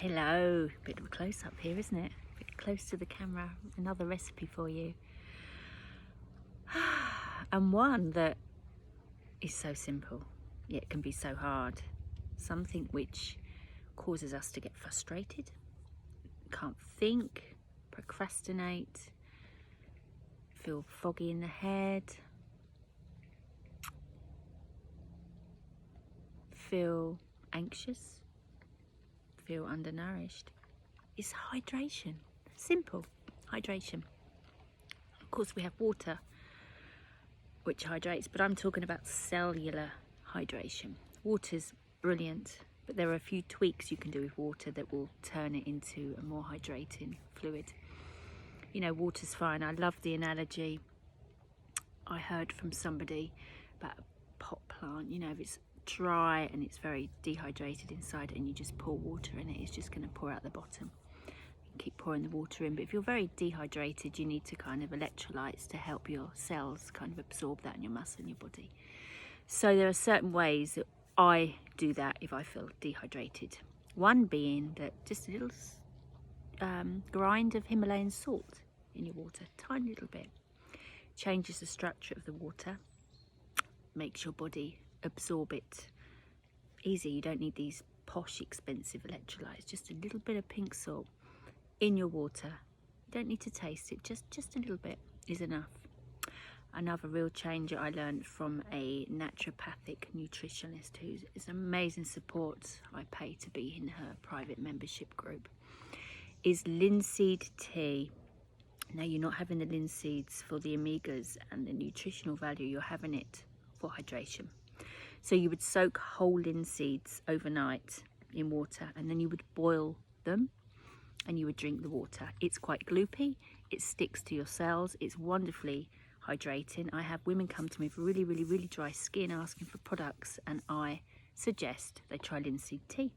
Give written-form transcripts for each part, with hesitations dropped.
Hello, bit of a close up here, isn't it? A bit close to the camera. Another recipe for you. And one that is so simple, yet can be so hard. Something which causes us to get frustrated, can't think, procrastinate, feel foggy in the head, feel anxious, feel undernourished. It's hydration. Simple hydration. Of course we have water which hydrates, but I'm talking about cellular hydration. Water's brilliant, but there are a few tweaks you can do with water that will turn it into a more hydrating fluid. You know, water's fine. I love the analogy I heard from somebody about a pot plant. You know, if it's dry and it's very dehydrated inside and you just pour water in it, it's just going to pour out the bottom. Keep pouring the water in, but if you're very dehydrated, you need to kind of electrolytes to help your cells kind of absorb that in your muscle in your body. So there are certain ways that I do that if I feel dehydrated. One being that just a little grind of Himalayan salt in your water, tiny little bit, changes the structure of the water, makes your body absorb it easy. You don't need these posh expensive electrolytes, just a little bit of pink salt in your water. You don't need to taste it, just a little bit is enough. Another real change I learned from a naturopathic nutritionist who is amazing support. I pay to be in her private membership group, is linseed tea. Now you're not having the linseeds for the omegas and the nutritional value, you're having it for hydration. So you would soak whole linseeds overnight in water and then you would boil them and you would drink the water. It's quite gloopy, it sticks to your cells, it's wonderfully hydrating. I have women come to me with really dry skin asking for products, and I suggest they try linseed tea.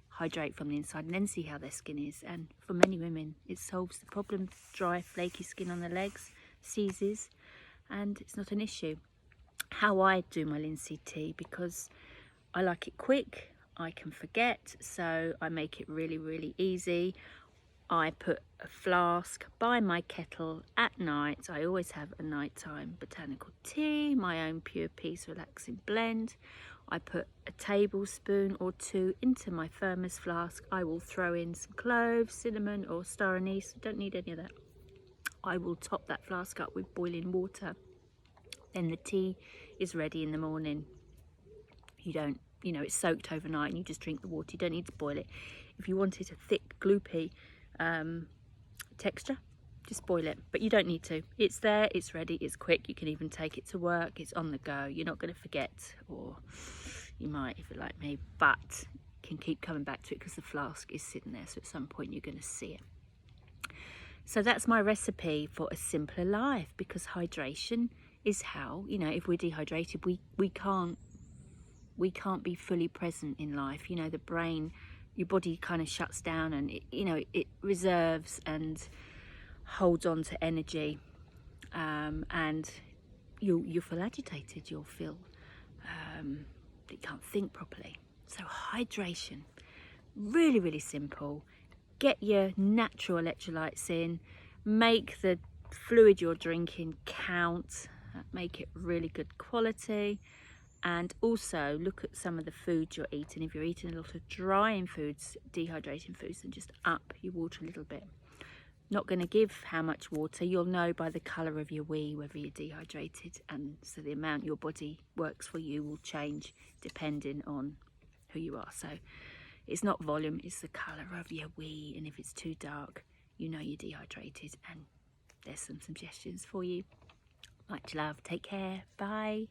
Hydrate from the inside and then see how their skin is. And for many women it solves the problem. Dry flaky skin on the legs, seizes, and it's not an issue. How I do my linseed tea, because I like it quick, I can forget, so I make it really easy. I put a flask by my kettle at night. I always have a nighttime botanical tea, my own pure peace relaxing blend. I put a tablespoon or two into my thermos flask. I will throw in some cloves, cinnamon or star anise. Don't need any of that. I will top that flask up with boiling water. Then the tea is ready in the morning. You know, it's soaked overnight and you just drink the water. You don't need to boil it. If you wanted a thick, gloopy texture, just boil it, but you don't need to. It's there, it's ready, it's quick. You can even take it to work, it's on the go. You're not going to forget, or you might if you're like me, but can keep coming back to it because the flask is sitting there, so at some point you're going to see it. So that's my recipe for a simpler life, because hydration is how, you know, if we're dehydrated, we can't be fully present in life. You know, the brain, your body kind of shuts down and it reserves and holds on to energy, and you'll feel agitated, you'll feel that you can't think properly. So hydration, really simple. Get your natural electrolytes in, make the fluid you're drinking count, make it really good quality. And also look at some of the foods you're eating. If you're eating a lot of drying foods, dehydrating foods, then just up your water a little bit. Not going to give how much water. You'll know by the colour of your wee whether you're dehydrated, and so the amount your body works for you will change depending on who you are. So it's not volume, it's the colour of your wee, and if it's too dark, you know you're dehydrated. And there's some suggestions for you. Much love, take care, bye.